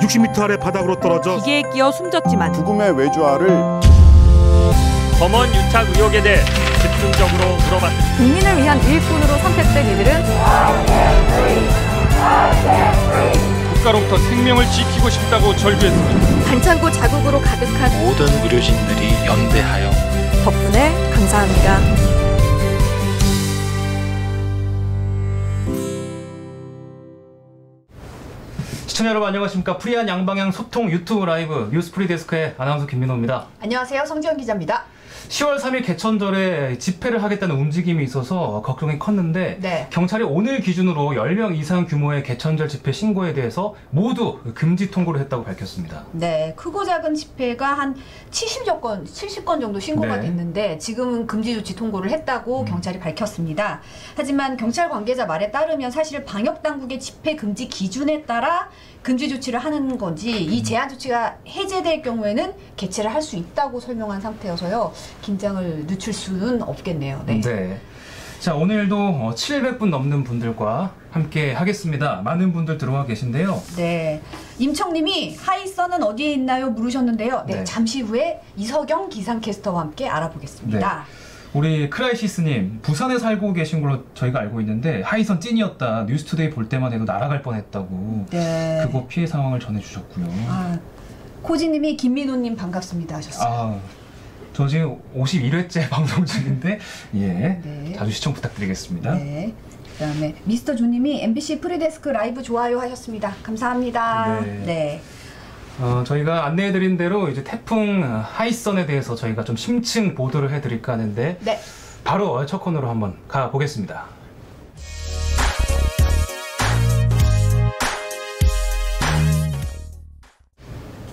160m 아래 바닥으로 떨어져 기계에 끼어 숨졌지만 죽음의 외주화를 검언 유착 의혹에 대해 집중적으로 물어봤습니다. 국민을 위한 일꾼으로 선택된 이들은 국가로부터 생명을 지키고 싶다고 절규했습니다. 반창고 자국으로 가득한 모든 의료진들이 연대하여 덕분에 감사합니다. 시청자 여러분 안녕하십니까. 프리한 양방향 소통 유튜브 라이브 뉴스프리 데스크의 아나운서 김민호입니다. 안녕하세요. 성지연 기자입니다. 10월 3일 개천절에 집회를 하겠다는 움직임이 있어서 걱정이 컸는데 네. 경찰이 오늘 기준으로 10명 이상 규모의 개천절 집회 신고에 대해서 모두 금지 통보를 했다고 밝혔습니다. 네, 크고 작은 집회가 한 70건 정도 신고가 네. 됐는데 지금은 금지 조치 통보를 했다고 경찰이 밝혔습니다. 하지만 경찰 관계자 말에 따르면 사실 방역 당국의 집회 금지 기준에 따라 금지 조치를 하는 건지 이 제한 조치가 해제될 경우에는 개최를 할 수 있다고 설명한 상태여서요. 긴장을 늦출 수는 없겠네요. 네. 네. 자, 오늘도 700분 넘는 분들과 함께 하겠습니다. 많은 분들 들어와 계신데요. 네. 임청님이 하이선은 어디에 있나요? 물으셨는데요. 네, 네. 잠시 후에 이석영 기상캐스터와 함께 알아보겠습니다. 우리 크라이시스님, 부산에 살고 계신 걸로 저희가 알고 있는데 하이선 찐이었다. 뉴스투데이 볼 때만 해도 날아갈 뻔했다고. 네. 그거 피해 상황을 전해주셨고요. 코지님이 김민호님 반갑습니다 하셨어요. 저 지금 51회째 방송 중인데 예, 네. 자주 시청 부탁드리겠습니다. 네. 그다음에 미스터 조님이 MBC 프리데스크 라이브 좋아요 하셨습니다. 감사합니다. 네. 네. 저희가 안내해드린 대로 이제 태풍 하이선에 대해서 저희가 좀 심층 보도를 해드릴까 하는데 네. 바로 첫 코너로 한번 가보겠습니다.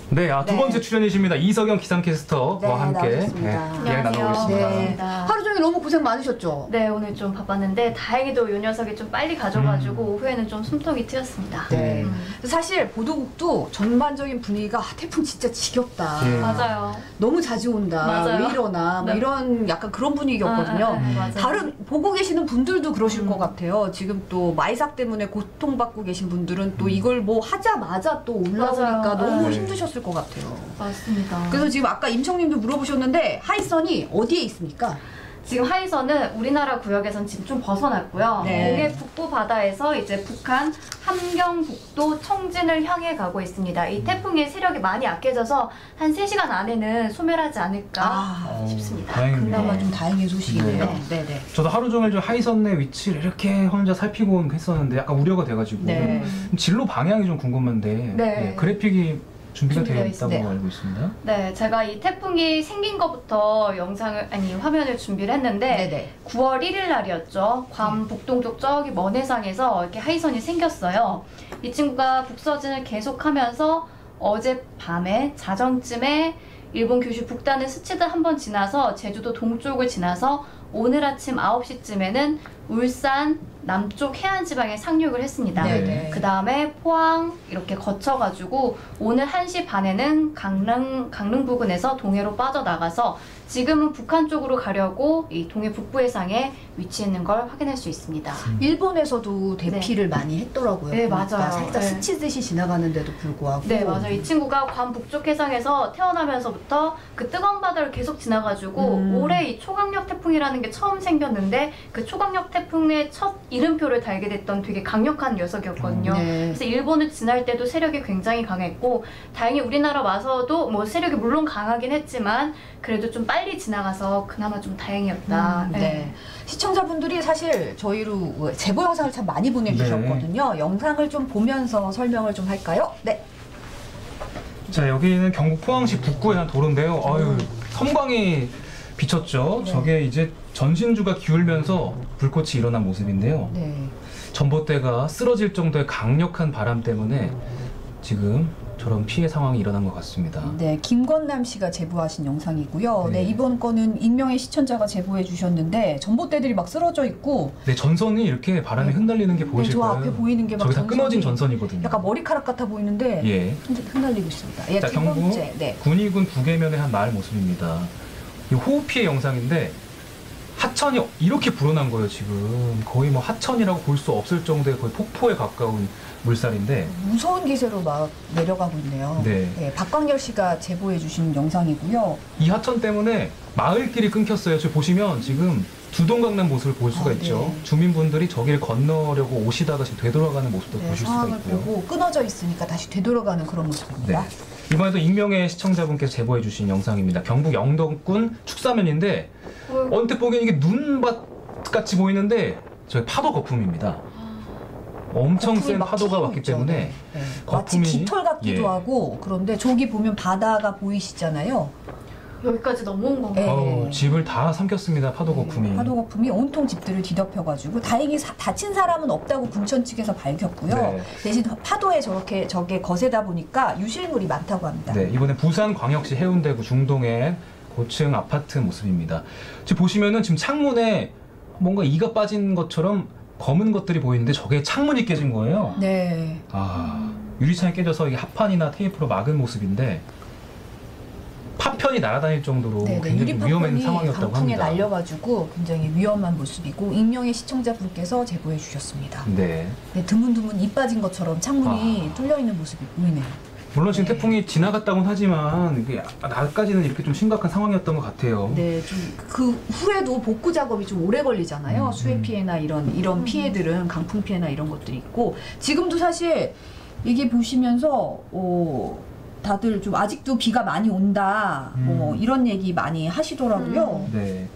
네, 두 번째 출연이십니다. 이석영 기상캐스터와 네, 함께 나오셨습니다. 이야기 나눠보겠습니다. 네. 하루 종일 너무 고생 많으셨죠? 네, 오늘 좀 바빴는데 다행히도 요 녀석이 좀 빨리 가져가지고 오후에는 좀 숨통이 트였습니다. 네. 사실 보도국도 전반적인 분위기가 태풍 진짜 지겹다. 예. 맞아요. 너무 자주 온다. 맞아요. 왜 이러나. 뭐 네. 이런 약간 그런 분위기였거든요. 맞아요. 다른 보고 계시는 분들도 그러실 것 같아요. 지금 또 마이삭 때문에 고통받고 계신 분들은 또 이걸 뭐 하자마자 또 올라오니까 맞아요. 너무 네. 힘드셨을 것 같아요. 맞습니다. 그래서 지금 아까 임청님도 물어보셨는데 하이선이 어디에 있습니까? 지금 하이선은 우리나라 구역에선 지금 좀 벗어났고요. 네. 동해 북부 바다에서 이제 북한 함경북도 청진을 향해 가고 있습니다. 이 태풍의 세력이 많이 약해져서 한 3시간 안에는 소멸하지 않을까 싶습니다. 다행입니다. 그나마 좀 다행인 소식이네요. 네. 네네. 저도 하루 종일 좀 하이선의 위치를 이렇게 혼자 살피고 했었는데 약간 우려가 돼가지고 네. 진로 방향이 좀 궁금한데 네. 그래픽이 준비가 되어 준비되어 있다고 있습니다. 알고 있습니다. 네, 제가 이 태풍이 생긴 것부터 화면을 준비를 했는데 네네. 9월 1일 날이었죠. 괌 북동쪽 저기 먼 해상에서 이렇게 하이선이 생겼어요. 이 친구가 북서진을 계속하면서 어젯밤에 자정쯤에 일본 규슈 북단을 스치듯 한번 지나서 제주도 동쪽을 지나서 오늘 아침 9시쯤에는 울산 남쪽 해안 지방에 상륙을 했습니다. 네네. 그 다음에 포항 이렇게 거쳐가지고 오늘 1시 반에는 강릉 부근에서 동해로 빠져나가서 지금은 북한 쪽으로 가려고 이 동해 북부 해상에 위치해 있는 걸 확인할 수 있습니다. 일본에서도 대피를 많이 했더라고요. 네, 보니까 맞아요. 살짝 네. 스치듯이 지나가는데도 불구하고. 네, 맞아요. 이 친구가 괌 북쪽 해상에서 태어나면서부터 그 뜨거운 바다를 계속 지나가지고 올해 이 초강력 태풍이라는 게 처음 생겼는데 그 초강력 태풍의 첫 이름표를 달게 됐던 되게 강력한 녀석이었거든요. 네. 그래서 일본을 지날 때도 세력이 굉장히 강했고 다행히 우리나라 와서도 뭐 세력이 물론 강하긴 했지만 그래도 좀 빨리 지나가서 그나마 좀 다행이었다. 네. 시청자분들이 사실 저희로 제보 영상을 참 많이 보내주셨거든요. 영상을 좀 보면서 설명을 좀 할까요? 네. 자, 여기는 경북 포항시 북구의 한 도로인데요. 섬광이 비쳤죠. 네. 저게 이제 전신주가 기울면서 불꽃이 일어난 모습인데요. 네. 전봇대가 쓰러질 정도의 강력한 바람 때문에 지금 저런 피해 상황이 일어난 것 같습니다. 네, 김건남 씨가 제보하신 영상이고요. 네. 네, 이번 건은 익명의 시청자가 제보해 주셨는데 전봇대들이 막 쓰러져 있고 네, 전선이 이렇게 바람에 흔들리는 게 네, 보이실까요? 저 앞에 보이는 게 막 저기 다 끊어진 전선이거든요. 약간 머리카락 같아 보이는데 예. 흩날리고 있습니다. 예, 자, 두 경북 번째. 네. 군위군 북해면의 한 마을 모습입니다. 이 호우 피해 영상인데 하천이 이렇게 불어난 거예요. 지금 거의 뭐 하천이라고 볼 수 없을 정도의 거의 폭포에 가까운 물살인데 무서운 기세로 막 내려가고 있네요. 네. 네, 박광열 씨가 제보해 주신 영상이고요. 이 하천 때문에 마을길이 끊겼어요. 지금 보시면 지금 두동강 난 모습을 볼 수가 있죠. 네. 주민분들이 저길 건너려고 오시다가 지금 되돌아가는 모습도 네, 보실 수가 상황을 있고요. 보고 끊어져 있으니까 다시 되돌아가는 그런 모습입니다. 네. 이번에도 익명의 시청자분께서 제보해 주신 영상입니다. 경북 영덕군 축사면인데 언뜻 보기엔 이게 눈밭같이 보이는데 저희 파도 거품입니다. 엄청 거품이 센 막 파도가 튀고 왔기 있죠. 때문에 네. 네. 마치 거품이- 깃털 같기도 예. 하고 그런데 저기 보면 바다가 보이시잖아요. 여기까지 넘어온 건가요? 네. 집을 다 삼켰습니다. 파도 거품이. 파도 거품이 온통 집들을 뒤덮여가지고 다행히 다친 사람은 없다고 군청 측에서 밝혔고요. 네. 대신 파도에 저게 거세다 보니까 유실물이 많다고 합니다. 네, 이번에 부산광역시 해운대구 중동의 고층 아파트 모습입니다. 지금 보시면은 지금 창문에 뭔가 이가 빠진 것처럼 검은 것들이 보이는데 저게 창문이 깨진 거예요. 네. 아, 유리창이 깨져서 이게 합판이나 테이프로 막은 모습인데 파편이 날아다닐 정도로 네네. 굉장히 위험한 유리파편이 상황이었다고 강풍에 합니다. 날려가지고 굉장히 위험한 모습이고 익명의 시청자분께서 제보해 주셨습니다. 네. 네, 드문드문 이 빠진 것처럼 창문이 뚫려 있는 모습이 보이네요. 물론 지금 네. 태풍이 지나갔다고는 하지만 이게 나까지는 이렇게 좀 심각한 상황이었던 것 같아요. 네, 좀 그 후에도 복구 작업이 좀 오래 걸리잖아요. 수해 피해나 이런 피해들은 강풍 피해나 이런 것들이 있고 지금도 사실 이게 보시면서 다들 좀 아직도 비가 많이 온다 이런 얘기 많이 하시더라고요. 네.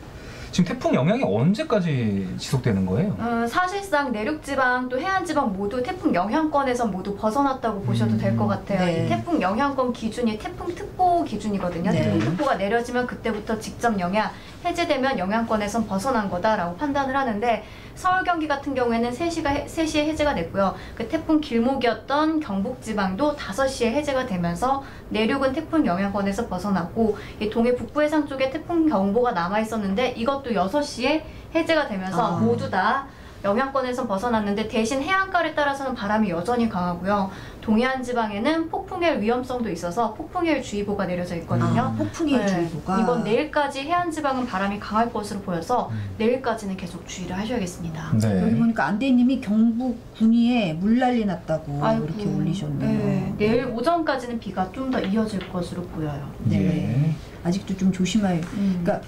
지금 태풍 영향이 언제까지 지속되는 거예요? 사실상 내륙지방 또 해안지방 모두 태풍 영향권에서 모두 벗어났다고 보셔도 될 것 같아요. 네. 이 태풍 영향권 기준이 태풍특보 기준이거든요. 네. 태풍특보가 내려지면 그때부터 직접 영향, 해제되면 영향권에선 벗어난 거다라고 판단을 하는데 서울, 경기 같은 경우에는 3시에 해제가 됐고요. 그 태풍 길목이었던 경북지방도 5시에 해제가 되면서 내륙은 태풍 영향권에서 벗어났고 이 동해 북부 해상 쪽에 태풍 경보가 남아있었는데 이것도 6시에 해제가 되면서 모두 다 영향권에선 벗어났는데 대신 해안가를 따라서는 바람이 여전히 강하고요. 동해안 지방에는 폭풍해일 위험성도 있어서 폭풍해일 주의보가 내려져 있거든요. 폭풍해일 네. 주의보가 이번 내일까지 해안 지방은 바람이 강할 것으로 보여서 내일까지는 계속 주의를 하셔야겠습니다. 네. 여기 보니까 안대님이 경북 군위에 물난리 났다고 아이고. 이렇게 올리셨네요. 네. 내일 오전까지는 비가 좀 더 이어질 것으로 보여요. 네. 아직도 좀 조심할. 그러니까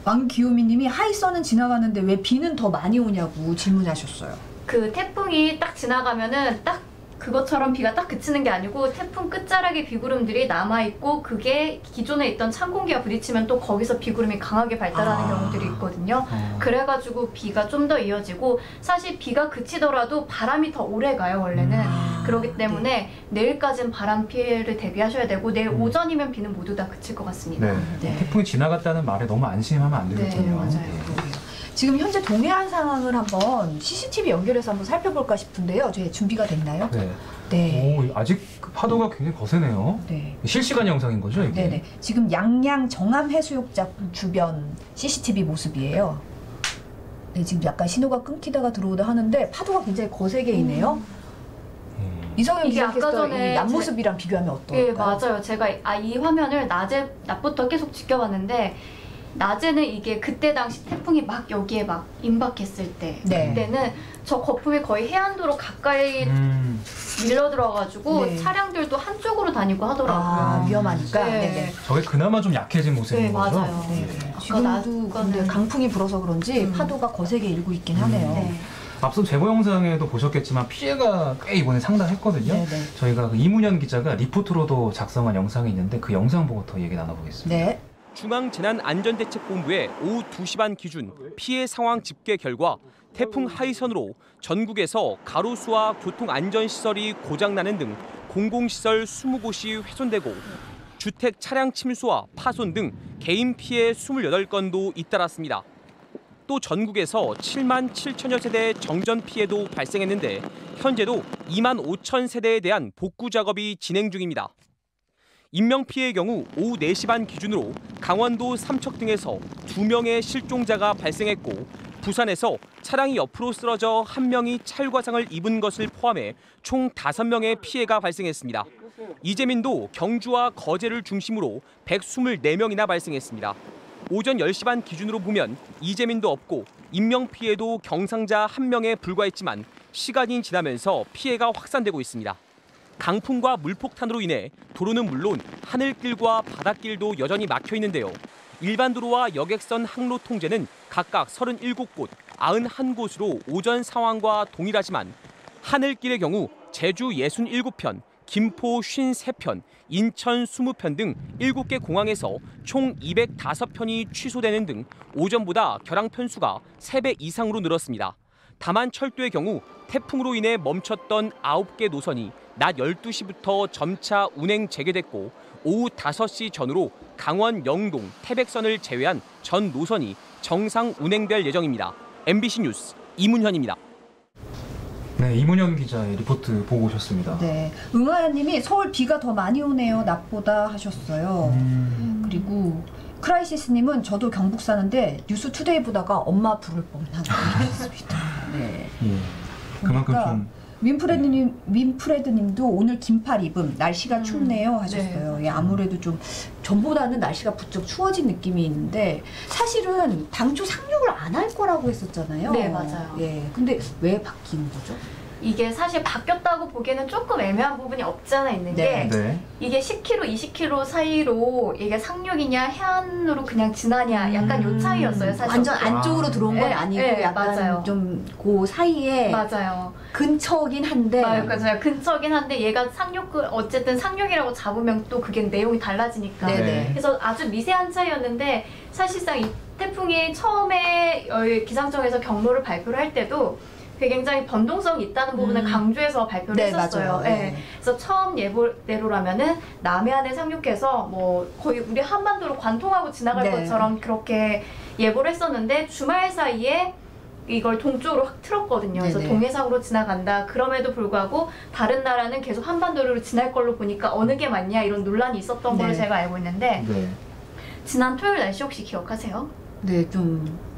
왕기호미님이 하이선은 지나가는데 왜 비는 더 많이 오냐고 질문하셨어요. 그 태풍이 딱 지나가면은 딱 그것처럼 비가 딱 그치는 게 아니고 태풍 끝자락에 비구름들이 남아있고 그게 기존에 있던 찬 공기와 부딪히면 또 거기서 비구름이 강하게 발달하는 경우들이 있거든요. 그래가지고 비가 좀 더 이어지고 사실 비가 그치더라도 바람이 더 오래 가요 원래는. 그렇기 때문에 내일까지는 바람 피해를 대비하셔야 되고 내일 오전이면 비는 모두 다 그칠 것 같습니다. 네. 네. 태풍이 지나갔다는 말에 너무 안심하면 안 되거든요. 네, 맞아요. 그러게요. 지금 현재 동해안 상황을 한번 CCTV 연결해서 한번 살펴볼까 싶은데요. 저희 준비가 됐나요? 네. 네. 오, 아직 그 파도가 굉장히 거세네요. 네. 실시간 영상인 거죠, 이게? 네네. 지금 양양 정암 해수욕장 주변 CCTV 모습이에요. 네, 지금 약간 신호가 끊기다가 들어오다 하는데 파도가 굉장히 거세게 있네요. 이성현 이게 아까 기자께서 전에 이 앞모습이랑 비교하면 어떨까요? 예, 맞아요. 제가 이 화면을 낮부터 계속 지켜봤는데 낮에는 이게 그때 당시 태풍이 막 여기에 막 임박했을 때 네. 그때는 저 거품이 거의 해안도로 가까이 밀려 들어가지고 네. 차량들도 한쪽으로 다니고 하더라고요. 위험하니까. 네. 네네. 저게 그나마 좀 약해진 모습인 네, 거죠? 맞아요. 네. 아까 지금도 근데 강풍이 불어서 그런지 파도가 거세게 일고 있긴 하네요. 네. 앞서 제보 영상에도 보셨겠지만 피해가 꽤 이번에 상당했거든요. 네네. 저희가 그 이문현 기자가 리포트로도 작성한 영상이 있는데 그 영상 보고 더 얘기 나눠보겠습니다. 네. 중앙재난안전대책본부의 오후 2시 반 기준 피해 상황 집계 결과 태풍 하이선으로 전국에서 가로수와 교통안전시설이 고장나는 등 공공시설 20곳이 훼손되고 주택 차량 침수와 파손 등 개인 피해 28건도 잇따랐습니다. 또 전국에서 7만 7천여 세대의 정전 피해도 발생했는데 현재도 2만 5천 세대에 대한 복구 작업이 진행 중입니다. 인명피해의 경우 오후 4시 반 기준으로 강원도 삼척 등에서 2명의 실종자가 발생했고 부산에서 차량이 옆으로 쓰러져 1명이 찰과상을 입은 것을 포함해 총 5명의 피해가 발생했습니다. 이재민도 경주와 거제를 중심으로 124명이나 발생했습니다. 오전 10시 반 기준으로 보면 이재민도 없고 인명피해도 경상자 1명에 불과했지만 시간이 지나면서 피해가 확산되고 있습니다. 강풍과 물폭탄으로 인해 도로는 물론 하늘길과 바닷길도 여전히 막혀 있는데요. 일반 도로와 여객선 항로 통제는 각각 37곳, 91곳으로 오전 상황과 동일하지만 하늘길의 경우 제주 67편, 김포 53편, 인천 20편 등 7개 공항에서 총 205편이 취소되는 등 오전보다 결항 편수가 3배 이상으로 늘었습니다. 다만 철도의 경우 태풍으로 인해 멈췄던 9개 노선이 낮 12시부터 점차 운행 재개됐고 오후 5시 전후로 강원 영동, 태백선을 제외한 전 노선이 정상 운행될 예정입니다. MBC 뉴스 이문현입니다. 네, 이문현 기자의 리포트 보고 오셨습니다. 네, 응아야님이 서울 비가 더 많이 오네요. 낮보다 하셨어요. 그리고 크라이시스님은 저도 경북 사는데 뉴스 투데이 보다가 엄마 부를 뻔하다고 했습니다. 네. 예, 그만큼 그러니까 좀 윈프레드님도 오늘 긴팔 입음 날씨가 춥네요 하셨어요. 네. 예, 아무래도 좀 전보다는 날씨가 부쩍 추워진 느낌이 있는데 사실은 당초 상륙을 안 할 거라고 했었잖아요. 네, 맞아요. 예, 근데 왜 바뀐 거죠? 이게 사실 바뀌었다고 보기에는 조금 애매한 부분이 없지 않아 있는 게 네. 이게 10km, 20km 사이로 이게 상륙이냐 해안으로 그냥 지나냐 약간 요 차이였어요. 사실 완전 안쪽으로 들어온 건 네, 아니고 네, 약간 맞아요. 좀 그 사이에 맞아요. 근처긴 한데 맞아요. 근처긴 한데 얘가 어쨌든 상륙이라고 잡으면 또 그게 내용이 달라지니까. 네네. 그래서 아주 미세한 차이였는데 사실상 이 태풍이 처음에 기상청에서 경로를 발표를 할 때도 굉장히 변동성이 있다는 부분을 강조해서 발표를 네, 했었어요. 맞아요. 네. 그래서 처음 예보대로라면은 남해안에 상륙해서 뭐 거의 우리 한반도로 관통하고 지나갈 네. 것처럼 그렇게 예보를 했었는데 주말 사이에 이걸 동쪽으로 확 틀었거든요. 그래서 네네. 동해상으로 지나간다. 그럼에도 불구하고 다른 나라는 계속 한반도로 지날 걸로 보니까 어느 게 맞냐 이런 논란이 있었던 걸로 네. 제가 알고 있는데 네. 지난 토요일 날씨 혹시 기억하세요? 네, 좀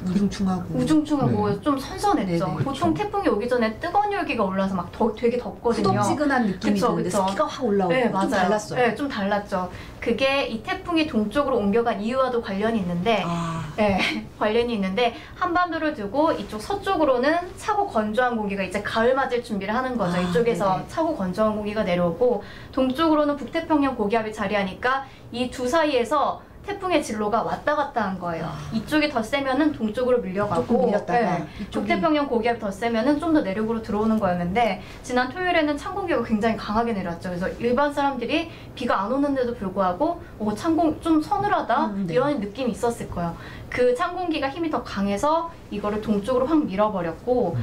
우중충하고 우중충하고 네. 좀 선선했죠. 네네. 보통 태풍이 오기 전에 뜨거운 열기가 올라서 막 되게 덥거든요. 후덥지근한 느낌이 그쵸, 드는데 그쵸. 습기가 확 올라오고 네, 좀 맞아요. 달랐어요. 네, 좀 달랐죠. 그게 이 태풍이 동쪽으로 옮겨간 이유와도 관련이 있는데 네, 관련이 있는데 한반도를 두고 이쪽 서쪽으로는 차고 건조한 공기가 이제 가을 맞을 준비를 하는 거죠. 이쪽에서 네네. 차고 건조한 공기가 내려오고 동쪽으로는 북태평양 고기압이 자리하니까 이 두 사이에서 태풍의 진로가 왔다 갔다 한 거예요. 이쪽이 더 세면은 동쪽으로 밀려가고 조금 밀렸다가 네, 북태평양 고기압이 더 세면은 좀 더 내륙으로 들어오는 거였는데 지난 토요일에는 찬 공기가 굉장히 강하게 내려왔죠. 그래서 일반 사람들이 비가 안 오는데도 불구하고 찬 공기 좀 서늘하다 네. 이런 느낌이 있었을 거예요. 그 찬 공기가 힘이 더 강해서 이거를 동쪽으로 확 밀어버렸고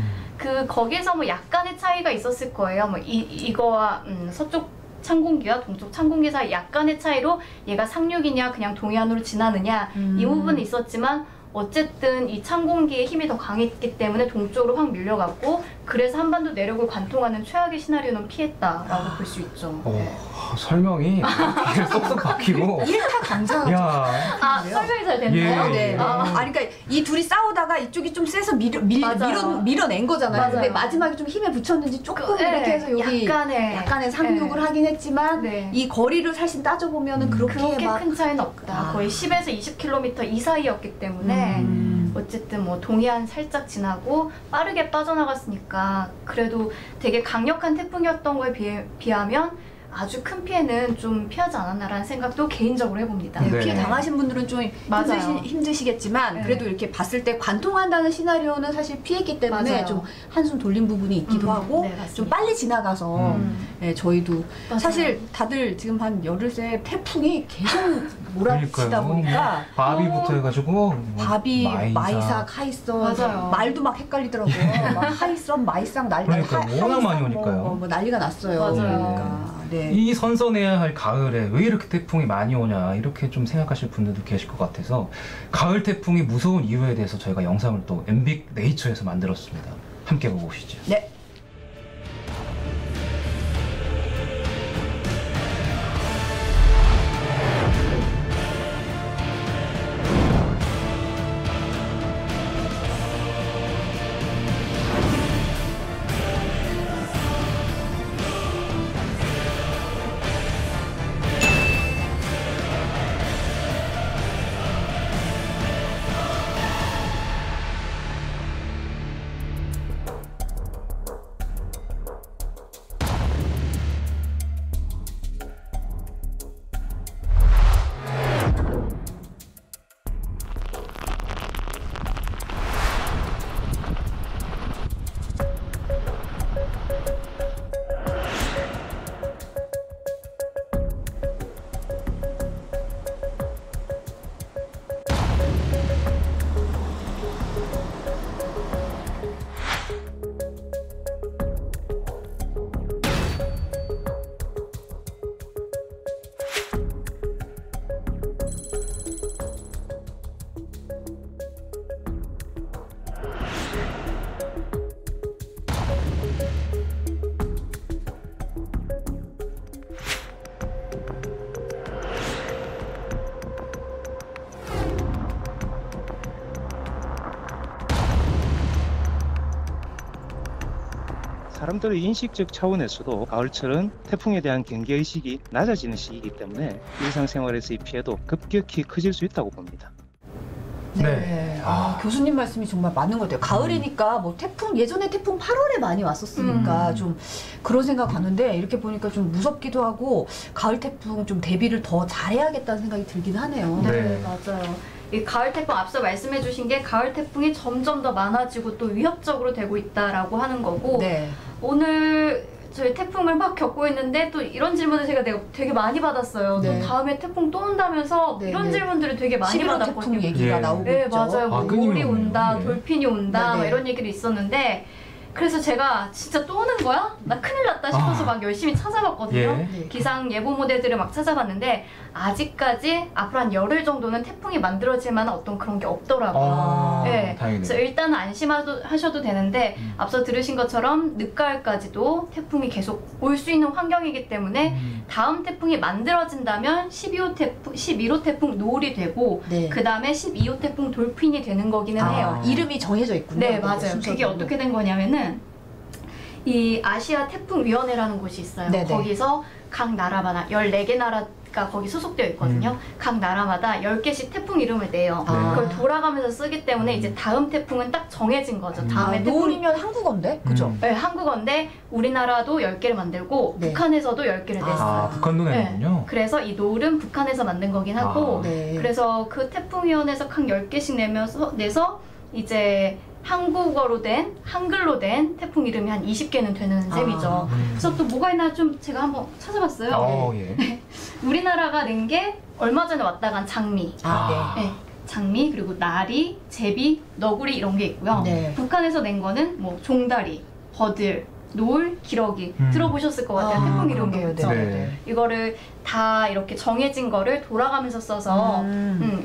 거기에서 뭐 약간의 차이가 있었을 거예요. 뭐 이거와 서쪽 찬 공기와 동쪽 찬 공기 사이 약간의 차이로 얘가 상륙이냐 그냥 동해안으로 지나느냐 이 부분은 있었지만 어쨌든 이 찬 공기의 힘이 더 강했기 때문에 동쪽으로 확 밀려갔고 그래서 한반도 내륙을 관통하는 최악의 시나리오는 피했다라고 볼 수 있죠. 설명이 귀에 쏙쏙 박히고. 일타 강사. 야. 설명이 잘 됐나요? 예. 네. 그러니까 이 둘이 싸우다가 이쪽이 좀 세서 밀어낸 거잖아요. 맞아요. 근데 마지막에 좀 힘에 붙였는지 조금 네, 이렇게 해서 여기 약간의 상륙을 하긴 했지만 네. 이 거리를 사실 따져보면은 그렇게 막 큰 차이는 없다. 거의 10에서 20km 이 사이였기 때문에 어쨌든 뭐 동해안 살짝 지나고 빠르게 빠져나갔으니까 그래도 되게 강력한 태풍이었던 거에 비하면 아주 큰 피해는 좀 피하지 않았나라는 생각도 개인적으로 해봅니다. 네, 네. 피해 당하신 분들은 좀 맞아요. 힘드시겠지만 네. 그래도 이렇게 봤을 때 관통한다는 시나리오는 사실 피했기 때문에 맞아요. 좀 한숨 돌린 부분이 있기도 하고 네, 맞습니다. 좀 빨리 지나가서 네, 저희도 맞아요. 사실 다들 지금 한 열흘 새 태풍이 계속 몰아치다 그러니까요. 보니까 바비부터 해가지고 바비, 마이삭, 하이썸 맞아요. 말도 막 헷갈리더라고요. 막 하이썸, 마이삭 난리 그러니까 워낙 많이 오니까요. 뭐 난리가 났어요. 맞아요. 그러니까. 네. 이 선선해야 할 가을에 왜 이렇게 태풍이 많이 오냐 이렇게 좀 생각하실 분들도 계실 것 같아서 가을 태풍이 무서운 이유에 대해서 저희가 영상을 또 MBC 네이처에서 만들었습니다. 함께 보고 오시죠. 네. 사람들의 인식적 차원에서도 가을철은 태풍에 대한 경계의식이 낮아지는 시기이기 때문에 일상생활에서의 피해도 급격히 커질 수 있다고 봅니다. 네. 교수님 말씀이 정말 맞는 것 같아요. 가을이니까 뭐 태풍, 예전에 태풍 8월에 많이 왔었으니까 좀 그런 생각 가는데 이렇게 보니까 좀 무섭기도 하고 가을 태풍 좀 대비를 더 잘해야겠다는 생각이 들긴 하네요. 네, 맞아요. 이 가을 태풍 앞서 말씀해 주신 게 가을 태풍이 점점 더 많아지고 또 위협적으로 되고 있다라고 하는 거고 네. 오늘 저희 태풍을 막 겪고 있는데 또 이런 질문을 제가 되게 많이 받았어요. 네. 또 다음에 태풍 또 온다면서 네, 이런 네. 질문들을 되게 많이 11호 받았거든요. 태풍 얘기가 예. 나오고 네, 있죠. 맞아요. 뭐 끊임이 돌이 없네요. 온다, 예. 돌핀이 온다, 네, 막 네. 이런 얘기도 있었는데 그래서 제가 진짜 또 오는 거야? 나 큰일 났다 싶어서 막 열심히 찾아봤거든요. 예. 네. 기상 예보 모델들을 막 찾아봤는데 아직까지 앞으로 한 열흘 정도는 태풍이 만들어질 만한 어떤 그런 게 없더라고요. 네. 다행이네요. 그래서 일단은 안심하셔도 되는데 앞서 들으신 것처럼 늦가을까지도 태풍이 계속 올 수 있는 환경이기 때문에 다음 태풍이 만들어진다면 11호 태풍 노을이 되고 네. 그 다음에 12호 태풍 돌핀이 되는 거기는 해요. 이름이 정해져 있군요. 네, 맞아요. 순서대로. 그게 어떻게 된 거냐면은 이 아시아 태풍위원회라는 곳이 있어요. 네네. 거기서 각 나라마다 14개 나라가 거기 소속되어 있거든요. 각 나라마다 10개씩 태풍 이름을 내요. 아. 그걸 돌아가면서 쓰기 때문에 이제 다음 태풍은 딱 정해진 거죠. 다음에 태풍 노을이면 한국어인데? 그죠? 네, 한국어인데 우리나라도 10개를 만들고 네. 북한에서도 10개를 냈어요. 아, 북한도 내는군요. 그래서 이 노을은 북한에서 만든 거긴 하고 네. 그래서 그 태풍위원회에서 각 10개씩 내서 이제 한국어로 된 한글로 된 태풍 이름이 한 20개는 되는 셈이죠. 그래서 또 뭐가 있나 좀 제가 한번 찾아봤어요. 예. 우리나라가 낸 게 얼마 전에 왔다 간 장미, 네, 장미 그리고 나리, 제비, 너구리 이런 게 있고요. 네. 북한에서 낸 거는 뭐 종다리, 버들, 노을, 기러기 들어보셨을 것 같아요. 태풍 이름 그러게요. 죠 네. 이거를 다 이렇게 정해진 거를 돌아가면서 써서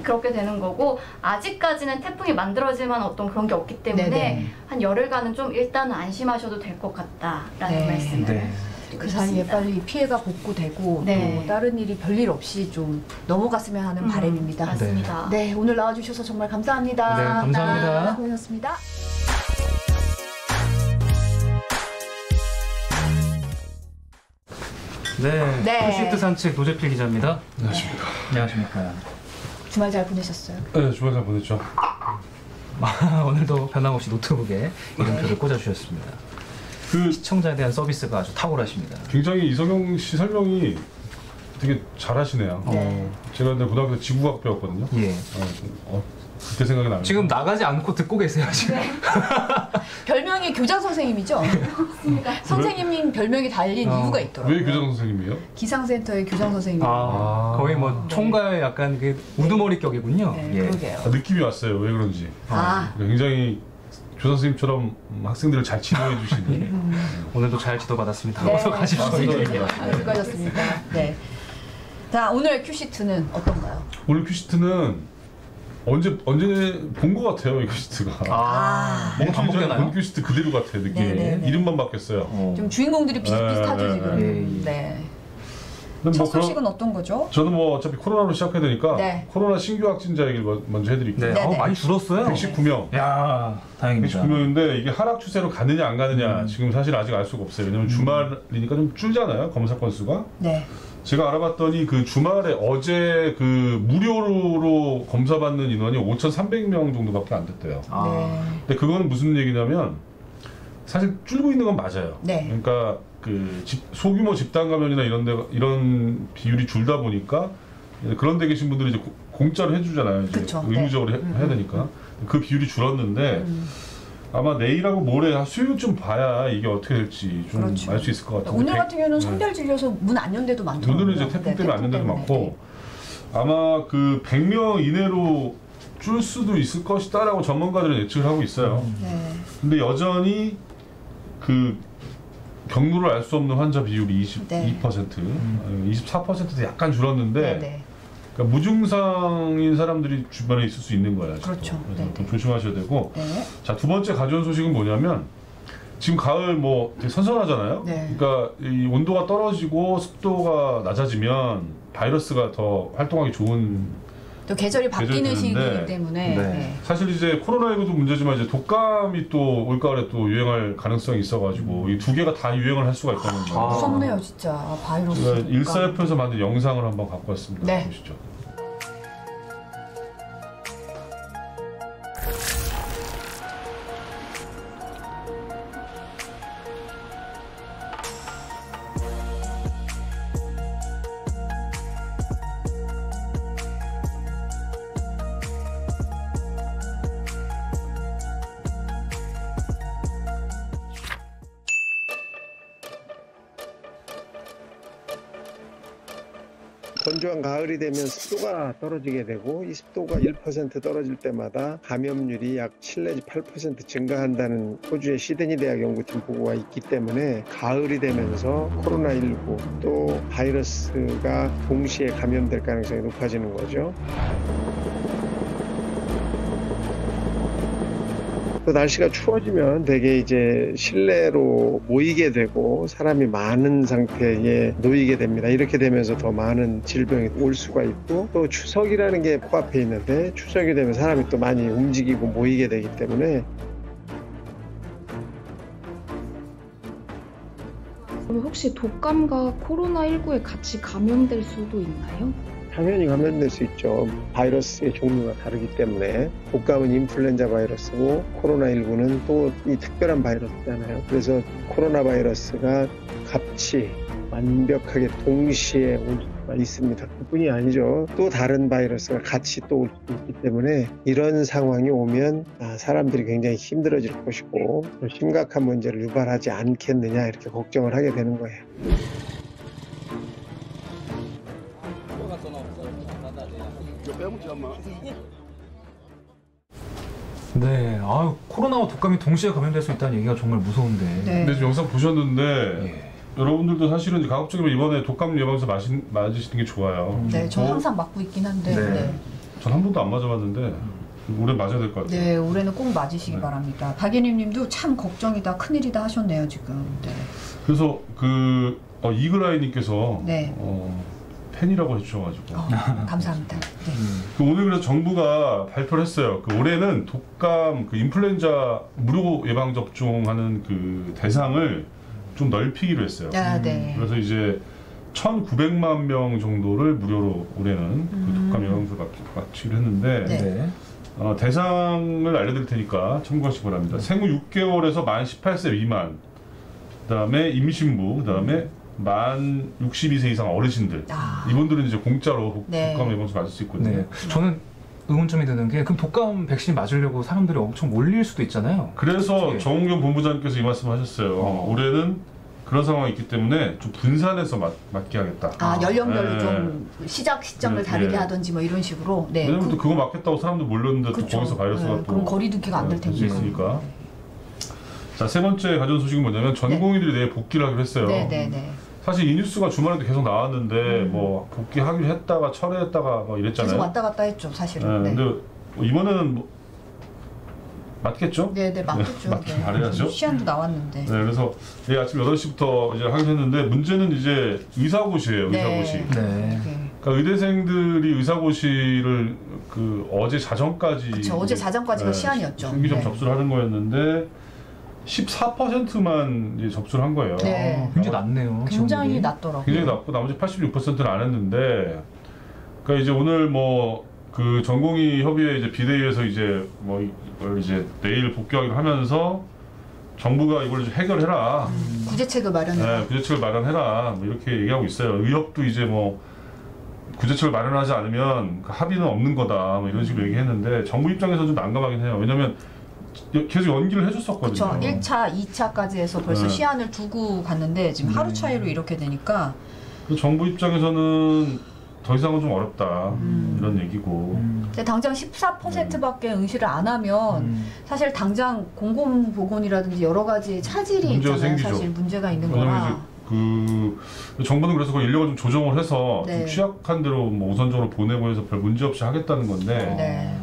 그렇게 되는 거고 아직까지는 태풍이 만들어질 만한 어떤 그런 게 없기 때문에 네네. 한 열흘간은 좀 일단은 안심하셔도 될 것 같다라는 네. 말씀을 네. 그 사이에 빨리 피해가 복구되고 네. 또 다른 일이 별일 없이 좀 넘어갔으면 하는 바람입니다. 맞습니다. 네, 오늘 나와주셔서 정말 감사합니다. 네, 감사합니다. 고맙습니다. 네. 네. 푸시트 산책 노재필 기자입니다. 안녕하십니까. 안녕하십니까. 주말 잘 보내셨어요? 네, 주말 잘 보냈죠. 오늘도 변함없이 노트북에 이름표를 꽂아주셨습니다. 그 시청자에 대한 서비스가 아주 탁월하십니다. 굉장히 이석영 씨 설명이 되게 잘하시네요. 제가 근데 고등학교 때 지구과학 배웠거든요. 예. 그때 생각이 나요. 지금 나가지 않고 듣고 계세요, 지금. 별명이 교장 선생님이죠? 선생님 별명이 달린 이유가 있더라고요. 왜 교장 선생님이에요? 기상센터의 교장 선생님. 거의 뭐 총괄 약간 그 우두머리격이군요. 네, 예. 그러게요. 느낌이 왔어요. 왜 그런지. 아. 굉장히 교장 선생님처럼 학생들을 잘 지도해 주시는. 오늘도 잘 지도받았습니다. 네, 어서 가십시오. 수고하셨습니다. 네. 자, 오늘 큐시트는 어떤가요? 오늘 큐시트는 언제 본 것 같아요, 이 큐시트가. 뭔가 일주일 전에 반복되나요? 본 큐시트 그대로 같아요, 느낌이. 네네네. 이름만 바뀌었어요. 좀 주인공들이 비슷비슷하죠, 지금. 예. 네. 근데 첫 뭐 그런- 소식은 어떤 거죠? 저는 뭐 어차피 코로나로 시작해야 되니까 네. 코로나 신규 확진자 얘기를 먼저 해드릴게요. 네. 네네. 많이 줄었어요. 119명. 야, 다행입니다. 119명인데 이게 하락 추세로 가느냐 안 가느냐 지금 사실 아직 알 수가 없어요. 왜냐면 주말이니까 좀 줄잖아요, 검사 건수가. 네. 제가 알아봤더니 그 주말에 어제 그 무료로 검사받는 인원이 5,300명 정도밖에 안 됐대요. 네. 근데 그건 무슨 얘기냐면 사실 줄고 있는 건 맞아요. 네. 그러니까 그 소규모 집단 감염이나 이런 비율이 줄다 보니까 그런 데 계신 분들이 이제 공짜로 해주잖아요. 이제 그쵸. 의무적으로 네. 해야 되니까 그 비율이 줄었는데 아마 내일하고 모레 수요일쯤 봐야 이게 어떻게 될지 좀 알 수 그렇죠. 있을 것 같아요. 오늘 같은 경우는 성별 질려서 문 안 연 데도 많더라고요. 오늘은 이제 태풍 때문에 안 된 데도 때문에. 많고 아마 그 100명 이내로 줄 수도 있을 것이다라고 전문가들은 예측을 하고 있어요. 네. 근데 여전히 그 경로를 알 수 없는 환자 비율이 22%, 네. 24%도 약간 줄었는데 네. 네. 그러니까 무증상인 사람들이 주변에 있을 수 있는 거야. 아직도. 그렇죠. 그래서 네, 좀 조심하셔야 되고. 네. 자, 두 번째 가져온 소식은 뭐냐면 지금 가을 뭐 되게 선선하잖아요. 네. 그러니까 이 온도가 떨어지고 습도가 낮아지면 바이러스가 더 활동하기 좋은 또 계절이 바뀌는 시기이기 때문에 네. 사실 이제 코로나19도 문제지만 이제 독감이 또 올가을에 또 유행할 가능성이 있어가지고 이 두 개가 다 유행을 할 수가 있다는 거예요. 무섭네요, 진짜. 바이러스. 제가 일사협에서 만든 영상을 한번 갖고 왔습니다. 네. 보시죠. 건조한 가을이 되면 습도가 떨어지게 되고 이 습도가 1% 떨어질 때마다 감염률이 약 7 내지 8% 증가한다는 호주의 시드니 대학 연구팀 보고가 있기 때문에 가을이 되면서 코로나19 또 바이러스가 동시에 감염될 가능성이 높아지는 거죠. 또 날씨가 추워지면 되게 이제 실내로 모이게 되고 사람이 많은 상태에 놓이게 됩니다. 이렇게 되면서 더 많은 질병이 올 수가 있고 또 추석이라는 게 코앞에 있는데 추석이 되면 사람이 또 많이 움직이고 모이게 되기 때문에 그럼 혹시 독감과 코로나19에 같이 감염될 수도 있나요? 당연히 감염될 수 있죠. 바이러스의 종류가 다르기 때문에 독감은 인플루엔자 바이러스고 코로나19는 또 이 특별한 바이러스잖아요. 그래서 코로나 바이러스가 같이 완벽하게 동시에 올 수가 있습니다. 그뿐이 아니죠. 또 다른 바이러스가 같이 또 올 수 있기 때문에 이런 상황이 오면 사람들이 굉장히 힘들어질 것이고 심각한 문제를 유발하지 않겠느냐 이렇게 걱정을 하게 되는 거예요. 네, 아유 코로나와 독감이 동시에 감염될 수 있다는 얘기가 정말 무서운데. 네. 근데 지금 영상 보셨는데 예. 여러분들도 사실은 가급적이면 이번에 독감 예방에서 맞으시는 게 좋아요. 네, 저 항상 맞고 있긴 한데. 네. 네. 전 한 번도 안 맞아봤는데 올해 맞아야 될 것 같아요. 네, 올해는 꼭 맞으시기 네. 바랍니다. 박예림님도 참 걱정이다, 큰일이다 하셨네요 지금. 네. 그래서 이글아이님께서 네. 팬이라고 해주셔가지고 감사합니다. 네. 오늘 그래서 정부가 발표를 했어요. 올해는 독감, 인플루엔자 무료 예방 접종하는 그 대상을 좀 넓히기로 했어요. 아, 네. 그래서 이제 1,900만 명 정도를 무료로 올해는 그 독감 예방접종을 마치기로 했는데 네. 대상을 알려드릴 테니까 참고하시기 바랍니다. 생후 6개월에서 만 18세 미만, 그다음에 임신부, 그다음에 만 62세 이상 어르신들, 이분들은 이제 공짜로 네. 독감 예방접종 맞을 수 있거든요. 네. 저는 의문점이 드는 게 그럼 독감 백신 맞으려고 사람들이 엄청 몰릴 수도 있잖아요. 그래서 솔직히. 정은경 본부장님께서 이 말씀하셨어요. 올해는 그런 상황이 있기 때문에 좀 분산해서 맞게 하겠다. 연령별로 네. 좀 시작 시점을 네, 다르게 네. 하든지 뭐 이런 식으로. 네. 왜냐면 또 그거 맞겠다고 사람들 몰렸는데 그쵸. 또 거기서 바이러스가 네, 또 그럼 거리두기가 안 될 수 테니까. 있으니까. 자, 세 번째 가져온 소식은 뭐냐면 전공의들이 내일 복귀를 하기로 했어요. 네. 사실 이 뉴스가 주말에도 계속 나왔는데 뭐 복귀하기로 했다가 철회했다가 뭐 이랬잖아요. 계속 왔다 갔다 했죠, 사실은. 네. 근데 이번에는 맞겠죠? 네, 맞겠죠. 맞긴 말해야죠. 시안도 나왔는데. 네, 그래서 내일 아침 8시부터 이제 하기로 했는데 문제는 이제 의사고시예요. 의사고시. 네. 그러니까 의대생들이 의사고시를 어제 자정까지 그쵸, 어제 자정까지가 시안이었죠. 신규 네. 접수를 하는 거였는데 14%만 이제 접수를 한 거예요. 네. 굉장히 낮네요. 굉장히 지원율이. 낮더라고요. 굉장히 낮고 나머지 86%는 안 했는데, 그러니까 이제 오늘 그 전공의 협의회 이제 비대위에서 이제 이걸 이제 내일 복귀하기로 하면서 정부가 이걸 좀 해결해라. 구제책을 마련해라. 네, 구제책을 마련해라. 뭐 이렇게 얘기하고 있어요. 의협도 이제 구제책을 마련하지 않으면 합의는 없는 거다. 뭐 이런 식으로 얘기했는데 정부 입장에서 좀 난감하긴 해요. 왜냐면 계속 연기를 해줬었거든요. 그렇죠. 1차, 2차까지 해서 벌써 네. 시안을 두고 갔는데 지금 하루 차이로 이렇게 되니까 정부 입장에서는 더 이상은 좀 어렵다. 이런 얘기고. 근데 당장 14%밖에 응시를 안 하면 사실 당장 공공보건이라든지 여러 가지 차질이 문제가 있잖아요. 생기죠. 사실 문제가 있는 왜냐면 거라. 이제 정부는 그래서 그 인력을 좀 조정을 해서 네. 좀 취약한 대로 우선적으로 보내고 해서 별 문제 없이 하겠다는 건데 네.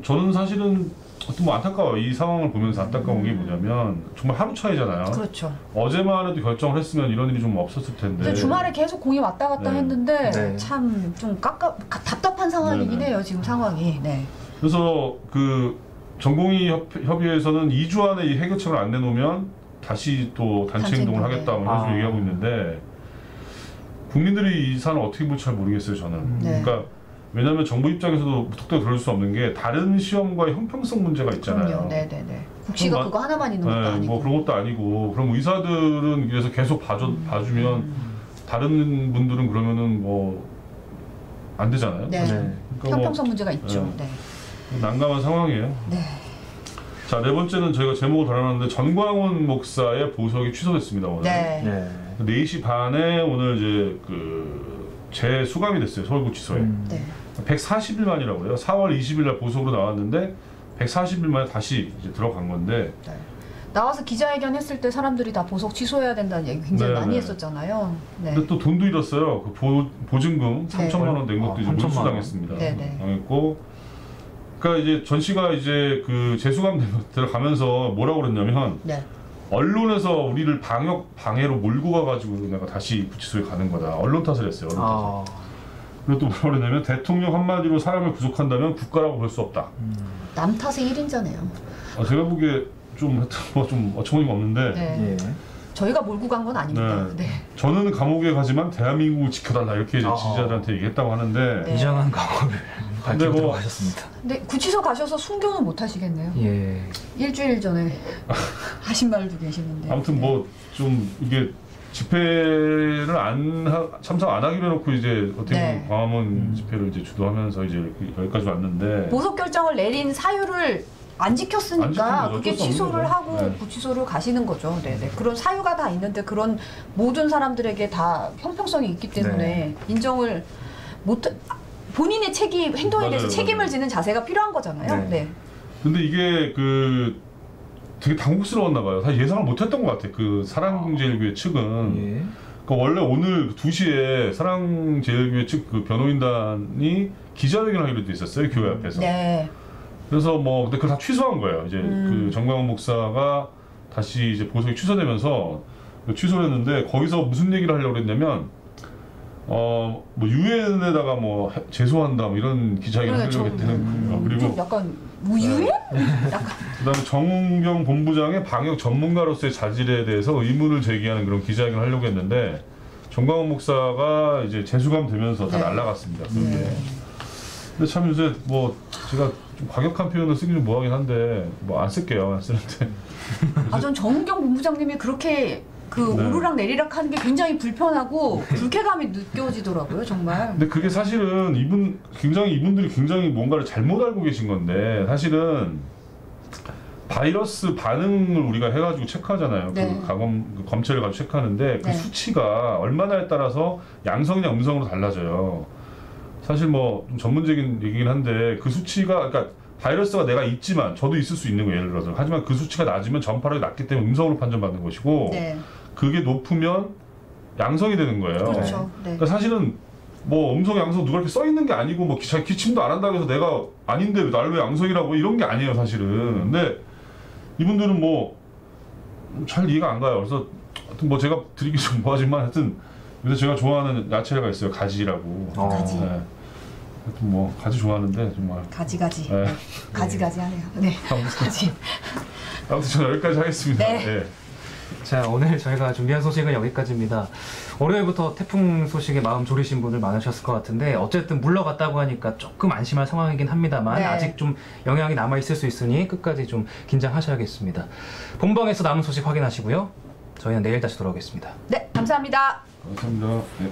저는 사실은 또 뭐 안타까워요. 이 상황을 보면서 안타까운 게 뭐냐면 정말 하루 차이잖아요. 그렇죠. 어제만 해도 결정을 했으면 이런 일이 좀 없었을 텐데. 주말에 계속 공이 왔다 갔다 네. 했는데 네. 참 좀 답답한 상황이긴 네네. 해요. 지금 상황이. 네. 그래서 그 전공의 협의회에서는 2주 안에 이 해결책을 안 내놓으면 다시 또 단체 행동을 하겠다 뭐 이런 식으로 얘기하고 있는데 국민들이 이 사안을 어떻게 볼지 잘 모르겠어요. 저는. 네. 그러니까 왜냐하면 정부 입장에서도 무턱대고 들을 수 없는 게 다른 시험과의 형평성 문제가 있잖아요. 그럼요. 네네네. 국시가 그거 하나만 있는 것도 네, 아니고. 뭐 그런 것도 아니고 그럼 의사들은 그래서 계속 봐주면 다른 분들은 그러면은 뭐 안 되잖아요. 네. 그러니까 형평성 문제가 있죠. 네. 네. 난감한 상황이에요. 네. 자, 네 번째는 저희가 제목을 달아놨는데 전광훈 목사의 보석이 취소됐습니다. 오늘. 네. 4시 반에 오늘 이제 그 재수감이 됐어요. 서울구치소에. 네. 140일 만이라고요. 4월 20일 날 보석으로 나왔는데 140일 만에 다시 이제 들어간 건데. 네. 나와서 기자회견 했을 때 사람들이 다 보석 취소해야 된다는 얘기 굉장히 많이 했었잖아요. 네. 근데 또 돈도 잃었어요. 그 보증금 3천만 원 낸 것도 이제 몰수당했습니다. 당했고. 그러니까 이제 전 씨가 이제 그 재수감 들어가면서 뭐라고 그랬냐면 언론에서 우리를 방해로 몰고 가가지고 내가 다시 구치소에 가는 거다. 언론 탓을 했어요. 언론 탓을. 그리고 또 뭐라고 그러냐면 대통령 한마디로 사람을 구속한다면 국가라고 볼 수 없다. 남 탓의 1인자네요. 제가 보기에 좀 어처구니가 없는데 네. 저희가 몰고 간 건 아닙니다. 네. 저는 감옥에 가지만 대한민국을 지켜달라 이렇게 이제 지지자들한테 얘기했다고 하는데 이정한 각오를 밝히고 들어가셨습니다. 근데 구치소 가셔서 순교는 못 하시겠네요. 예. 일주일 전에 하신 말도 계시는데. 아무튼 뭐 좀 이게 집회를 참석 안 하기로 해놓고 이제 어떻게 보면 광화문 집회를 이제 주도하면서 이제 여기까지 왔는데 보석 결정을 내린 사유를 안 지켰으니까 그게 취소를 하고 구치소를 가시는 거죠. 네네. 그런 사유가 다 있는데 그런 모든 사람들에게 다 형평성이 있기 때문에 인정을 못 본인의 행동에 대해서 책임을 지는 자세가 필요한 거잖아요. 네. 근데 이게 그 되게 당혹스러웠나 봐요. 사실 예상을 못했던 것 같아. 그 사랑제일교회 측은. 그러니까 원래 오늘 2시에 사랑제일교회 측 그 변호인단이 기자회견을 하기로 돼 있었어요. 교회 앞에서. 네. 그래서 뭐 근데 그걸 다 취소한 거예요. 이제 그 정광훈 목사가 다시 이제 보석이 취소되면서 취소를 했는데 거기서 무슨 얘기를 하려고 그랬냐면 뭐 유엔에다가 뭐 제소한다 뭐 이런 기자회견을 하려고 했대는 그리고 약간 무유엔? 그다음에 정은경 본부장의 방역 전문가로서의 자질에 대해서 의문을 제기하는 그런 기자회견을 하려고 했는데 정광훈 목사가 이제 재수감 되면서 다 날아갔습니다. 그게. 근데 참 요새 뭐 제가 좀 과격한 표현을 쓰기 좀 뭐하긴 한데 뭐 안 쓸게요. 안 쓰는데. 전 정은경 본부장님이 그렇게 오르락 내리락 하는 게 굉장히 불편하고 불쾌감이 느껴지더라고요, 정말. 근데 그게 사실은 이분들이 굉장히 뭔가를 잘못 알고 계신 건데 사실은 바이러스 반응을 우리가 해가지고 체크하잖아요. 그 검체를 가지고 체크하는데 그 수치가 얼마나에 따라서 양성이냐 음성으로 달라져요. 사실 뭐 좀 전문적인 얘기긴 한데 그 수치가 그러니까 바이러스가 내가 있지만 저도 있을 수 있는 거예요. 예를 들어서 하지만 그 수치가 낮으면 전파력이 낮기 때문에 음성으로 판정받는 것이고 그게 높으면 양성이 되는 거예요. 그렇죠. 그러니까 사실은 뭐 음성 양성 누가 이렇게 써 있는 게 아니고 뭐 기침도 안 한다고 해서 내가 아닌데 날 왜 양성이라고 이런 게 아니에요 사실은. 근데 이분들은 뭐 잘 이해가 안 가요. 그래서 하여튼 뭐 제가 드리기 좀 뭐하지만 하여튼 요새 제가 좋아하는 야채가 있어요. 가지라고. 가지. 하여튼 뭐 가지 좋아하는데 정말. 가지. 가지가지하네요. 네. 가지. 아무튼 저는 여기까지 하겠습니다. 네. 자, 오늘 저희가 준비한 소식은 여기까지입니다. 월요일부터 태풍 소식에 마음 졸이신 분들 많으셨을 것 같은데 어쨌든 물러갔다고 하니까 조금 안심할 상황이긴 합니다만 아직 좀 영향이 남아있을 수 있으니 끝까지 좀 긴장하셔야겠습니다. 본방에서 남은 소식 확인하시고요. 저희는 내일 다시 돌아오겠습니다. 네, 감사합니다. 감사합니다. 네.